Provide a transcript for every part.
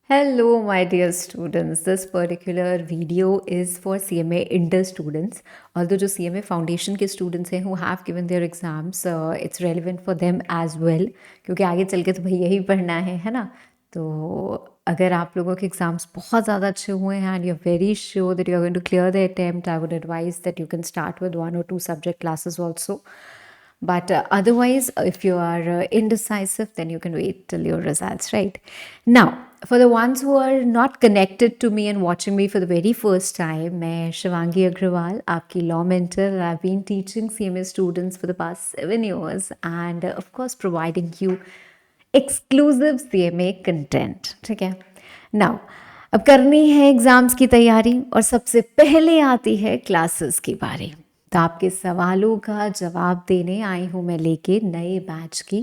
Hello, my dear students. This particular video is for CMA Inter students. Although जो CMA Foundation के students हैं who have given their exams, it's relevant for them as well. क्योंकि आगे चल के तो भाई यही पढ़ना है ना? तो अगर आप लोगों के एग्ज़ाम्स बहुत ज़्यादा अच्छे हुए हैं and you're very sure that you're going to clear the attempt, I would advise that you can start with 1 or 2 subject classes also. But otherwise, if you are indecisive, then you can wait till your results, right? Now, for the ones who are not connected to me and watching me for the very first time, मैं शिवांगी अग्रवाल, आपकी law mentor. I've been teaching CMA students for the past 7 years and of course providing you exclusive CMA content. ठीक है? Now, अब करनी है exams की तैयारी और सबसे पहले आती है क्लासेस की बारी। तो आपके सवालों का जवाब देने आई हूँ मैं लेके नए बैच की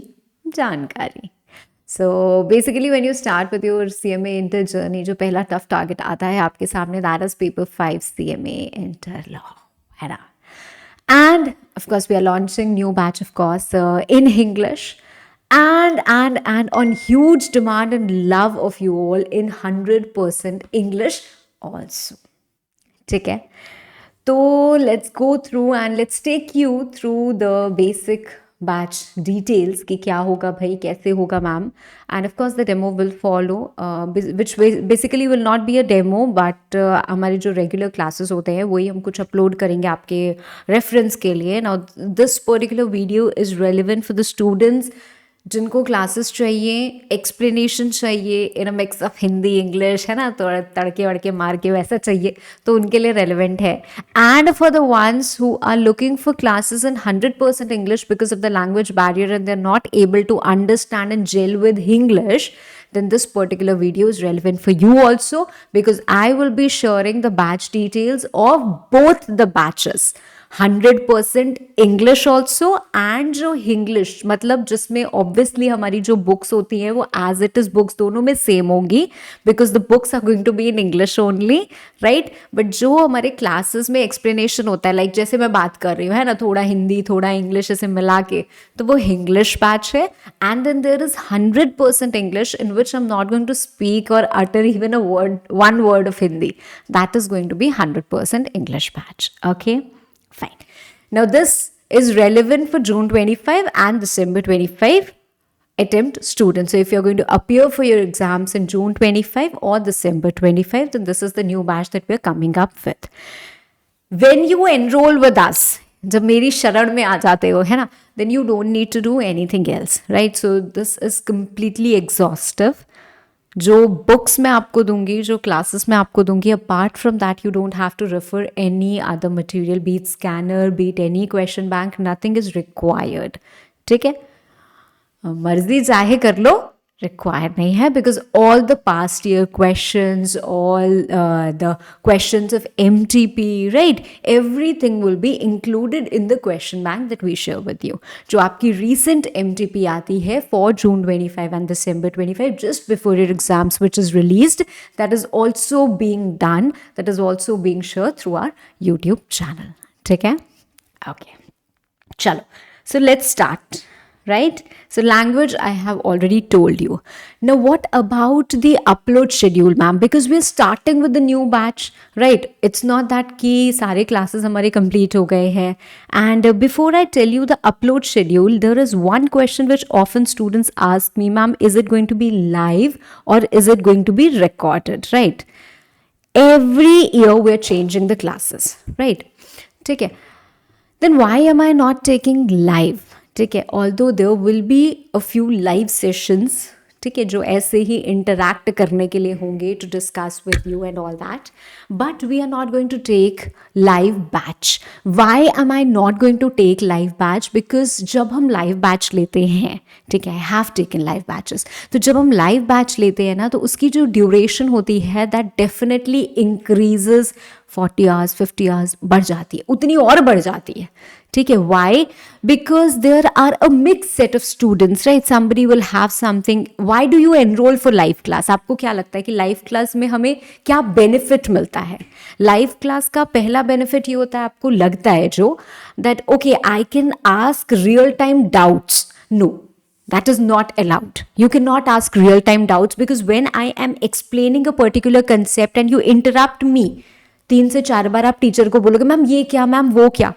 जानकारी। So basically when you start with your CMA inter journey, जो पहला टफ टारगेट आता है आपके सामने, that is paper 5 CMA inter law, है ना? And of course, we are launching new batch, of course, in English and on huge demand and love of you all in 100% English also. ठीक है? तो let's go through and let's take you through the basic batch details कि क्या होगा भाई, कैसे होगा ma'am, and of course the demo will follow, which basically will not be a demo but हमारे जो regular classes होते हैं वही हम कुछ upload करेंगे आपके reference के लिए. Now this particular video is relevant for the students जिनको क्लासेस चाहिए, एक्सप्लेनेशन चाहिए in a mix of Hindi English, है ना, थोड़ा तड़के वड़के मार के वैसा चाहिए, तो उनके लिए रेलिवेंट है. And for the ones who are looking for classes in 100% English because of the language barrier and they are not able to understand and gel with English, then this particular video is relevant for you also because I will be sharing the batch details of both the batches. 100% English also and जो English मतलब जिसमें obviously हमारी जो books होती हैं वो as it is books दोनों में सेम होंगी because the books are going to be in English only, right? But जो हमारे क्लासेस में एक्सप्लेनेशन होता है, लाइक जैसे मैं बात कर रही हूँ, है ना, थोड़ा हिंदी थोड़ा इंग्लिश ऐसे मिला के, तो वो इंग्लिश बैच है. And then there is 100% English in which I am not going to speak or utter even a word, one word of Hindi. That is going to be 100% English batch. Okay, fine. Now this is relevant for June 25 and December 25 attempt students. So if you're going to appear for your exams in June 25 or December 25, then this is the new batch that we're coming up with. When you enroll with us, जब मेरी शरण में आ जाते हो, है ना, then you don't need to do anything else, right? So this is completely exhaustive. जो books मैं आपको दूंगी, जो क्लासेस मैं आपको दूंगी, apart from that you don't have to refer any other material, be it scanner, be it any question bank, nothing is required. ठीक है, मर्जी चाहे कर लो, required nahi hai because all the past year questions, all the questions of MTP, right, everything will be included in the question bank that we share with you. जो आपकी recent MTP आती है for June 25 and December 25 just before your exams, which is released, that is also being done, that is also being shared through our YouTube channel. ठीक है? Okay, चलो, so let's start. Right? So language I have already told you. Now what about the upload schedule, ma'am? Because we're starting with the new batch, right? It's not that कि सारे classes हमारे complete हो गए हैं. And before I tell you the upload schedule, there is one question which often students ask me, ma'am, is it going to be live or is it going to be recorded, right? Every year we're changing the classes, right? ठीक है? Then why am I not taking live? ठीक है, although there will be a few live sessions, ठीक है, जो ऐसे ही interact करने के लिए होंगे to discuss with you and all that, but we are not going to take live batch. Why am I not going to take live batch? Because जब हम लाइव बैच लेते हैं, ठीक है, I have taken live batches, तो जब हम live batch लेते हैं ना, तो उसकी जो ड्यूरेशन होती है that definitely increases 40 hours 50 hours बढ़ जाती है, उतनी और बढ़ जाती है. ठीक है, why? Because there are a mix set of students, right? Somebody will have something. Why do you enrol for live class? आपको क्या लगता है कि लाइव क्लास में हमें क्या बेनिफिट मिलता है? लाइव क्लास का पहला बेनिफिट ये होता है, आपको लगता है जो, that okay I can ask real time doubts. No, That is not allowed. You cannot ask real time doubts because when I am explaining a particular concept and you interrupt me, 3 से 4 बार आप teacher को बोलोगे ma'am ये क्या, ma'am वो क्या,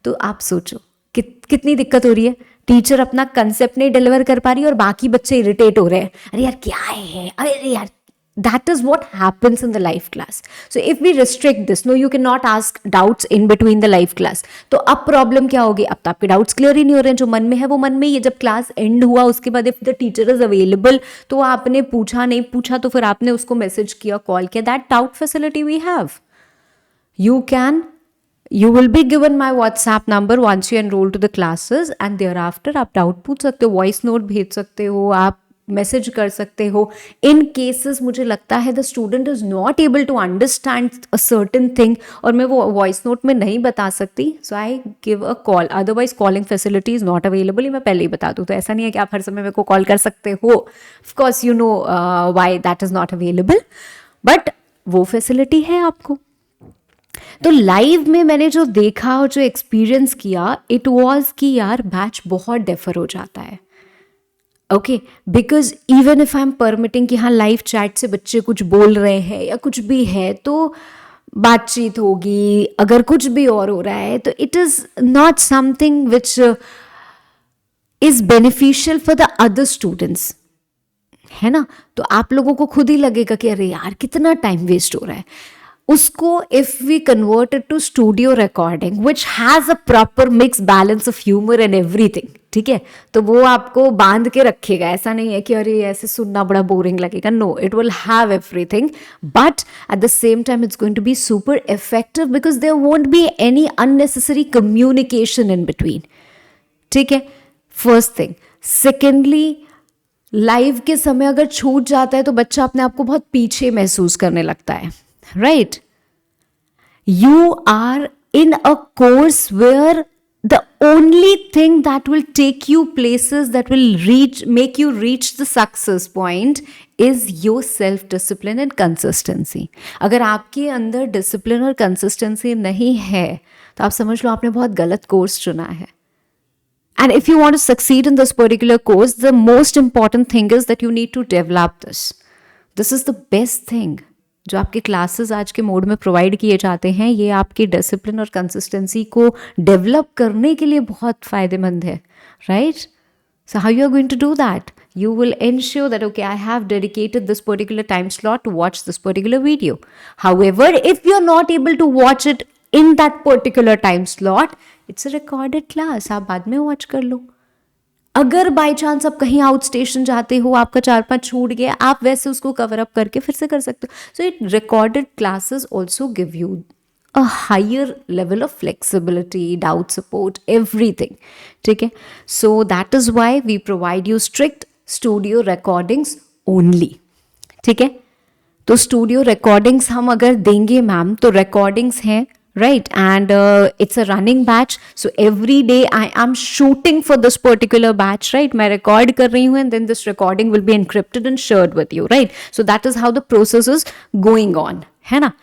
तो आप सोचो कितनी दिक्कत हो रही है. टीचर अपना कंसेप्ट नहीं डिलीवर कर पा रही और बाकी बच्चे इरिटेट हो रहे हैं, अरे यार क्या है, अरे यार. That is what happens in the live class. So if we restrict this, no, you cannot ask doubts in between the live class. तो अब प्रॉब्लम क्या होगी, अब तो आपके डाउट्स क्लियर ही नहीं हो रहे हैं, जो मन में है वो मन में ही है. जब क्लास एंड हुआ उसके बाद if the teacher is available तो आपने पूछा नहीं पूछा तो फिर आपने उसको मैसेज किया, कॉल किया. That doubt facility we have. You will be given my WhatsApp number once you enroll to the classes and thereafter आप डाउट पूछ सकते हो, वॉइस नोट भेज सकते हो, आप मैसेज कर सकते हो. इन केसेस मुझे लगता है the student is not able to understand a certain thing और मैं वो वॉइस नोट में नहीं बता सकती, so I give a call. Otherwise calling facility is not available. मैं पहले ही बता दूँ, तो ऐसा नहीं है कि आप हर समय मेरे को कॉल कर सकते हो. Of course you know why that is not available, but वो फैसिलिटी है आपको. तो लाइव में मैंने जो देखा और जो एक्सपीरियंस किया, इट वॉज कि यार बैच बहुत डेफर हो जाता है. Okay, because even if I M permitting कि हाँ लाइव चैट से बच्चे कुछ बोल रहे हैं या कुछ भी है तो बातचीत होगी, अगर कुछ भी और हो रहा है तो it is not something which is beneficial for the other students, है ना. तो आप लोगों को खुद ही लगेगा कि अरे यार कितना टाइम वेस्ट हो रहा है. उसको if we convert it to studio recording which has a proper mix balance of humour and everything, ठीक है, तो वो आपको बांध के रखेगा. ऐसा नहीं है कि अरे ऐसे सुनना बड़ा बोरिंग लगेगा. No, it will have everything, but at the same time it's going to be super effective because there won't be any unnecessary communication in between. ठीक है, फर्स्ट थिंग. सेकेंडली, लाइव के समय अगर छूट जाता है तो बच्चा अपने आप को बहुत पीछे महसूस करने लगता है. Right? You are in a course where the only thing that will take you places, that will make you reach the success point is your self-discipline and consistency. अगर आपके अंदर discipline और consistency नहीं है तो आप समझ लो आपने बहुत गलत कोर्स चुना है. And if you want to succeed in this particular course, the most important thing is that you need to develop this. This is the best thing. जो आपके क्लासेस आज के मोड में प्रोवाइड किए जाते हैं, ये आपकी डिसिप्लिन और कंसिस्टेंसी को डेवलप करने के लिए बहुत फ़ायदेमंद है. Right? So how you are going to do that? You will ensure that, okay, I have dedicated this particular time slot to watch this particular video. However, if you're not able to watch it in that particular time slot, it's a recorded class. आप बाद में watch कर लो. अगर by chance आप कहीं out station जाते हो, आपका 4-5 छूट गया, आप वैसे उसको कवर अप करके फिर से कर सकते हो. So it recorded classes also give you a higher level of flexibility, doubt support, everything. ठीक है, so that is why we provide you strict studio recordings only. ठीक है, तो स्टूडियो रिकॉर्डिंग्स हम अगर देंगे मैम तो रिकॉर्डिंग्स हैं, right? And it's a running batch, so every day I am shooting for this particular batch, right? मैं record कर रही हूँ and then this recording will be encrypted and shared with you, right? So that is how the process is going on, है ना.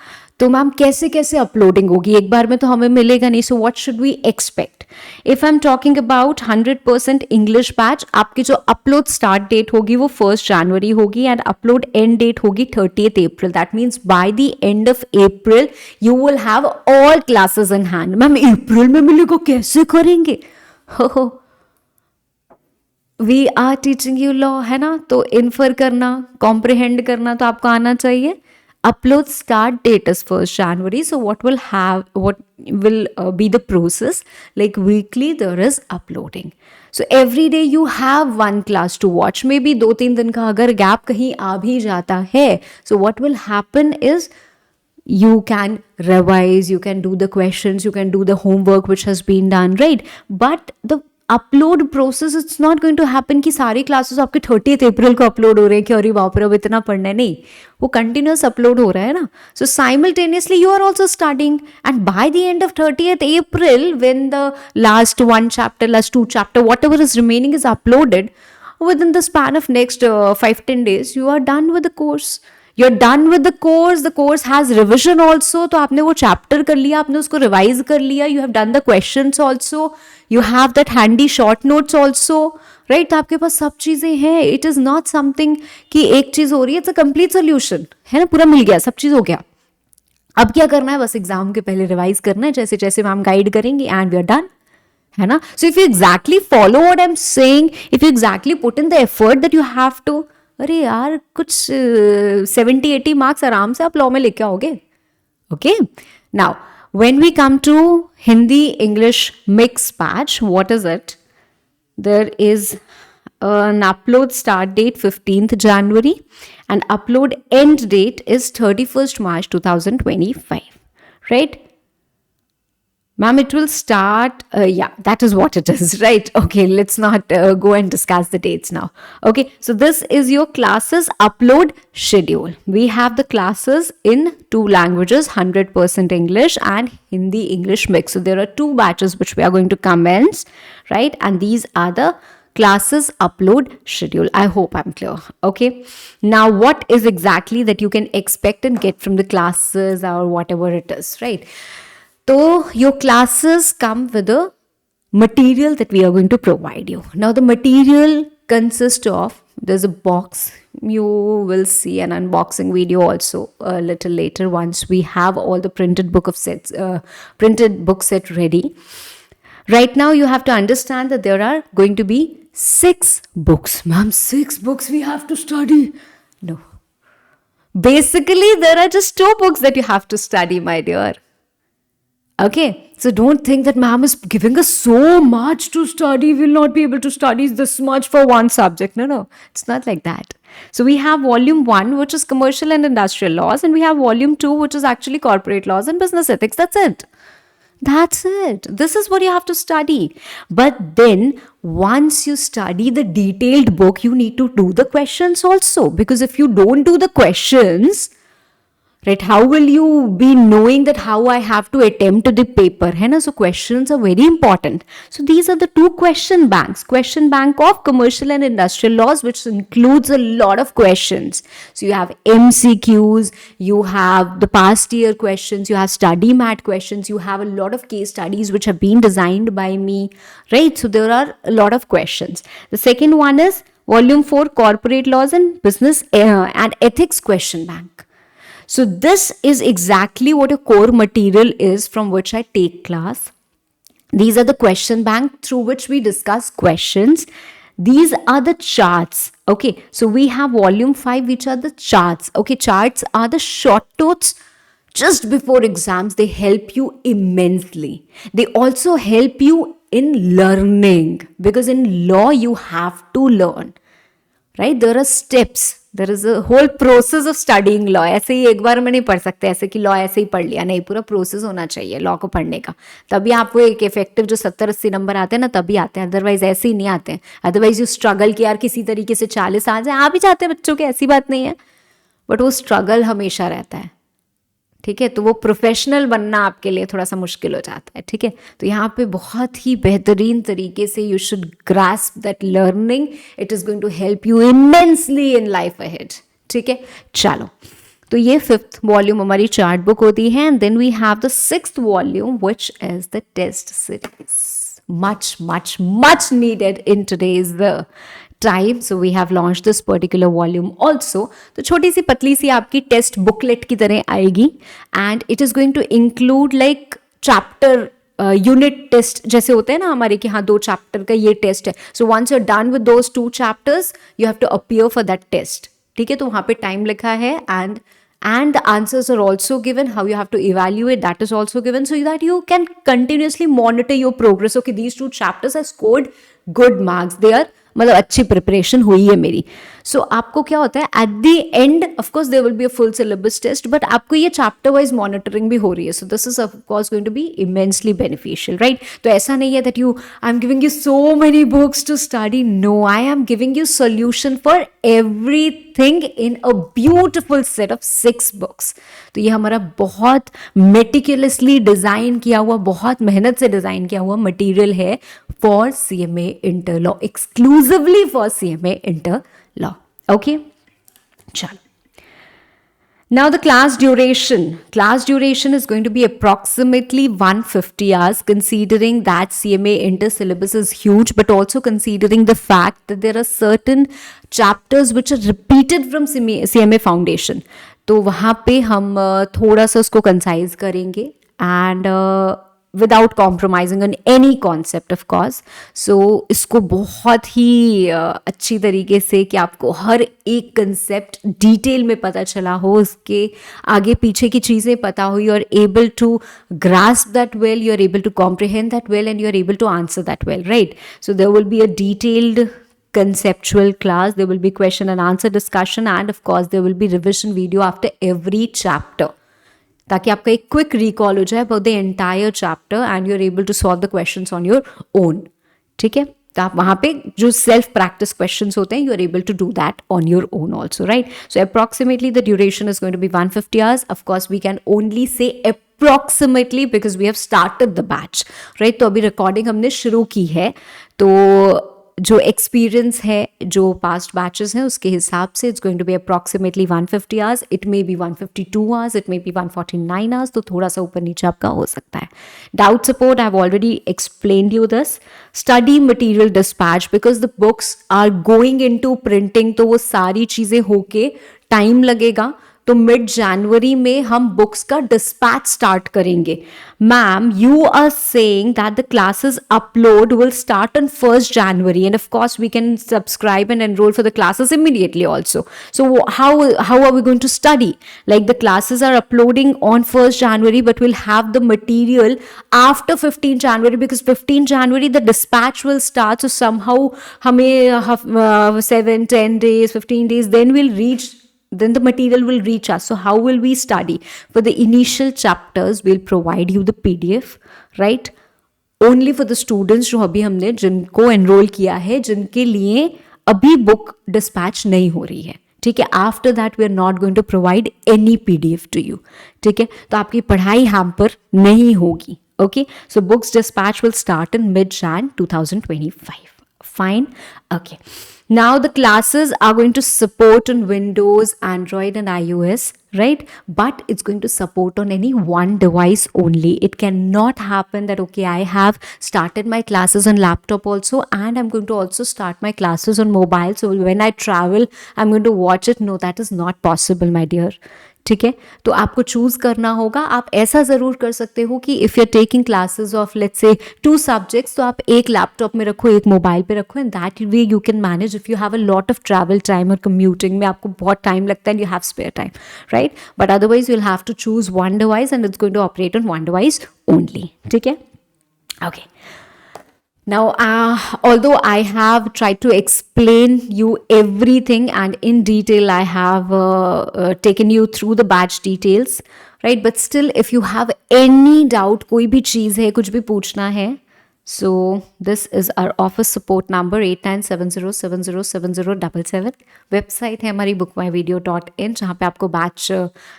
तो ma'am कैसे कैसे uploading होगी, एक बार में तो हमें मिलेगा नहीं. So what should we expect? If I am talking about 100% English batch, आपकी जो अपलोड स्टार्ट डेट होगी वो 1 जनवरी होगी एंड अपलोड एंड डेट होगी 30th April. That means by the end of April you will have all classes in hand. Ma'am April में मिलेगा, कैसे करेंगे? How we are teaching you law, है ना, तो इन्फर करना, कॉम्प्रिहेंड करना तो आपको आना चाहिए. Upload start date is 1st January. So what will be the process? Like weekly there is uploading. So every day you have one class to watch. Maybe 2-3 दिन का अगर gap कहीं आ भी जाता है, so what will happen is you can revise, you can do the questions, you can do the homework which has been done, right? But the upload process it's not going to happen कि सारी classes आपके 30th अप्रैल को upload हो रहे हैं कि अरे बाप रे अब इतना पढ़ना है. नहीं, वो कंटिन्यूस अपलोड हो रहा है ना. So simultaneously you are also starting and by the end of 30th April when the last 1 chapter, last 2 chapter, whatever is remaining is uploaded, within the span of next 5-10 days you are done with the course. You're done with the course has revision also. तो आपने वो chapter कर लिया, आपने उसको revise कर लिया, you have done the questions also, you have that handy short notes also, right तो आपके पास सब चीजें हैं. इट इज नॉट समथिंग कि एक चीज हो रही है, इट्स अ कंप्लीट सोल्यूशन, है ना, पूरा मिल गया, सब चीज हो गया. अब क्या करना है, बस एग्जाम के पहले रिवाइज करना है जैसे जैसे मैम गाइड करेंगी एंड वी आर डन, है ना. So if you exactly follow what I am saying, if you exactly put in the effort that you have to, अरे यार कुछ 70-80 मार्क्स आराम से आप लॉ में लेके आओगे. Okay, now when we come to Hindi English mix batch, what is it? There is an upload start date 15th January and upload end date is 31st March 2025, right? Ma'am, it will start, yeah, that is what it is, right? Okay, let's not go and discuss the dates now. Okay, so this is your classes upload schedule. We have the classes in 2 languages, 100% English and Hindi English mix. So there are 2 batches which we are going to commence, right? And these are the classes upload schedule. I hope I'm clear. Okay, now what is exactly that you can expect and get from the classes or whatever it is, right? So your classes come with the material that we are going to provide you. Now the material consists of, there's a box, you will see an unboxing video also a little later once we have all the printed book set ready. Right now you have to understand that there are going to be 6 books. Ma'am, 6 books we have to study? No. Basically there are just 2 books that you have to study, my dear. Okay, so don't think that ma'am is giving us so much to study, we'll not be able to study this much for one subject. No, it's not like that. So we have volume 1, which is commercial and industrial laws, and we have volume 2, which is actually corporate laws and business ethics. That's it. That's it. This is what you have to study. But then once you study the detailed book, you need to do the questions also, because if you don't do the questions, right, how will you be knowing that how I have to attempt the paper, hai na? So questions are very important. So these are the 2 question banks. Question bank of commercial and industrial laws, which includes a lot of questions. So you have MCQs, you have the past year questions, you have study mat questions, you have a lot of case studies which have been designed by me, right? So there are a lot of questions. The second one is volume 4, corporate laws and business and ethics question bank. So this is exactly what a core material is from which I take class. These are the question bank through which we discuss questions. These are the charts. Okay, so we have volume 5, which are the charts. Okay, charts are the short notes just before exams. They help you immensely. They also help you in learning, because in law you have to learn, right? There are steps. There is a whole process of studying law. ऐसे ही एक बार में नहीं पढ़ सकते, ऐसे कि law ऐसे ही पढ़ लिया, नहीं, पूरा प्रोसेस होना चाहिए लॉ को पढ़ने का, तभी आपको एक इफेक्टिव जो 70-80 नंबर आते हैं ना, तभी आते हैं, अदरवाइज ऐसे ही नहीं आते हैं. अदरवाइज यू स्ट्रगल कि यार किसी तरीके से 40 आ जाए, आ भी जाते हैं बच्चों के, ऐसी बात नहीं है, बट वो स्ट्रगल हमेशा रहता है. ठीक है, तो वो प्रोफेशनल बनना आपके लिए थोड़ा सा मुश्किल हो जाता है. ठीक है, तो यहाँ पे बहुत ही बेहतरीन तरीके से you should grasp that learning. It is going to help you immensely in life ahead. ठीक है, चलो, तो ये 5th वॉल्यूम हमारी चार्ट बुक होती है. And then we have the 6th volume which is the test series. much much much needed in today's time. So we have launched this particular volume also. तो छोटी सी पतली सी आपकी test booklet की तरह आएगी, and it is going to include like chapter unit test जैसे होते हैं ना हमारे, कि हाँ 2 चैप्टर का ये टेस्ट है. So once you are done with those 2 chapters you have to appear for that test. ठीक है, तो वहाँ पे टाइम लिखा है, and the answers are also given. How you have to evaluate, that is also given, so that you can continuously monitor your progress. Okay, these 2 chapters have scored good marks, they are मतलब अच्छी preparation हुई है मेरी. सो आपको क्या होता है at the end, of course there will be a full syllabus test, but आपको ये चैप्टर वाइज मॉनिटरिंग भी हो रही है. So this is of course going to be immensely beneficial, right? तो ऐसा नहीं है that I am giving you so many books to study. No, I am giving you solution for everything in a beautiful set of 6 books. तो ये हमारा बहुत meticulously design किया हुआ, बहुत मेहनत से डिजाइन किया हुआ मटेरियल है for CMA inter law, exclusively for CMA inter law. Okay, चलो, Now the class duration is going to be approximately 150 hours, considering that CMA inter-syllabus is huge, but also considering the fact that there are certain chapters which are repeated from CMA foundation. तो वहाँ पे हम थोड़ा सा उसको concise करेंगे and without compromising on any concept of course. So इसको बहुत ही अच्छी तरीके से कि आपको हर एक कंसेप्ट डिटेल में पता चला हो, उसके आगे पीछे की चीज़ें पता हो, you are able to grasp that well, you are able to comprehend that well, and you are able to answer that well, right? So there will be a detailed conceptual class, there will be question and answer discussion, and of course there will be revision video after every chapter, ताकि आपका एक quick recall हो जाए about the entire chapter and you are able to solve the questions on your own. ठीक है, तो आप वहाँ पे जो सेल्फ प्रैक्टिस क्वेश्चंस होते हैं, you are able to do that on your own also, right? So approximately the duration is going to be 150 hours. Of course we can only say approximately because we have started the batch, right? तो अभी recording हमने शुरू की है, तो जो experience है, जो पास्ट बैचेस हैं, उसके हिसाब से it's going to be approximately 150 hours. It may be 152 hours, it may be 149 hours, तो थोड़ा सा ऊपर नीचे आपका हो सकता है. Doubt support, I have already explained you this. Study material dispatch, because the books are going into printing, तो वो सारी चीज़ें होके टाइम लगेगा. तो मिड जनवरी में हम बुक्स का डिस्पैच स्टार्ट करेंगे. Ma'am, you are saying that the classes upload will start on 1st January, and of course we can subscribe and enroll for the classes immediately also. So how are we going to study? Like the classes are uploading on 1st January, but we'll have the material after 15th January, because 15th January the dispatch will start. So somehow हमें 7, 10 days, 15 days, then the material will reach us. So how will we study? For the initial chapters, we'll provide you the PDF, right? Only for the students जो अभी हमने जिनको enroll किया है, जिनके लिए अभी book dispatch नहीं हो रही है. ठीक है, after that we are not going to provide any PDF to you. ठीक है, तो आपकी पढ़ाई हैम्पर नहीं होगी. Okay, so books dispatch will start in mid-Jan 2025. Fine. Okay. Now the classes are going to support on Windows, Android and iOS, right? But it's going to support on any one device only. It cannot happen that, okay, I have started my classes on laptop also and I'm going to also start my classes on mobile. So when I travel, I'm going to watch it. No, that is not possible, my dear. ठीक है, तो आपको choose करना होगा. आप ऐसा ज़रूर कर सकते हो कि if you are taking classes of let's say 2 subjects, तो आप एक लैपटॉप में रखो, एक मोबाइल पे रखो, and that way you can manage if you have a lot of travel time और कम्यूटिंग में आपको बहुत टाइम लगता है and you have spare time, right? But otherwise you will have to choose one device and it's going to operate on one device only. ठीक है, okay. Now, although I have tried to explain you everything and in detail, I have taken you through the batch details, right? But still, if you have any doubt, कोई भी चीज़ है, कुछ भी पूछना है, so this is our office support number 8970707077. Website है हमारी bookmyvideo.in, जहाँ पे आपको बैच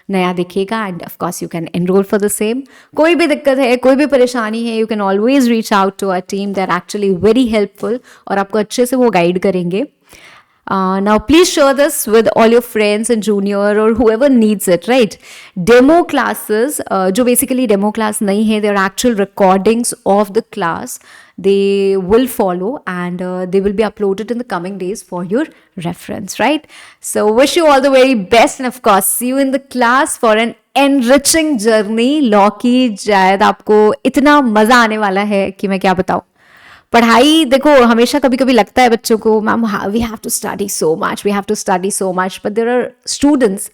नया दिखेगा and of course you can enrol for the same. कोई भी दिक्कत है, कोई भी परेशानी है, you can always reach out to our team. They are actually very helpful और आपको अच्छे से वो गाइड करेंगे. Now please share this with all your friends and junior or whoever needs it, right? Demo classes, जो basically demo class नहीं है, they are actual recordings of the class. They will follow and they will be uploaded in the coming days for your reference, right? So wish you all the very best and of course see you in the class for an enriching journey. Law की शायद आपको इतना मज़ा आने वाला है कि मैं क्या बताऊँ. पढ़ाई देखो, हमेशा कभी कभी लगता है बच्चों को, ma'am we have to study so much, we have to study so much, but there are students,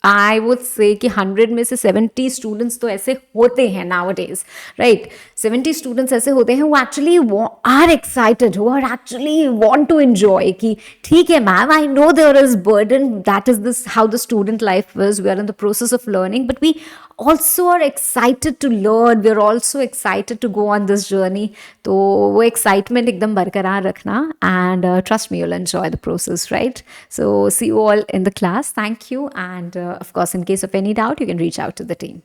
I would say कि 100 में से 70 स्टूडेंट्स तो ऐसे होते हैं नाउ डेज, राइट? 70 स्टूडेंट्स ऐसे होते हैं वो एक्चुअली आर एक्साइटेड, वो are actually want to enjoy कि ठीक है ma'am, I know there is burden, that is this how the student life is, we are in the process of learning, but we also are excited to learn, we're also excited to go on this journey. तो वो excitement एकदम बरकरार रखना and trust me, you'll enjoy the process, right? So see you all in the class. Thank you, and of course in case of any doubt you can reach out to the team.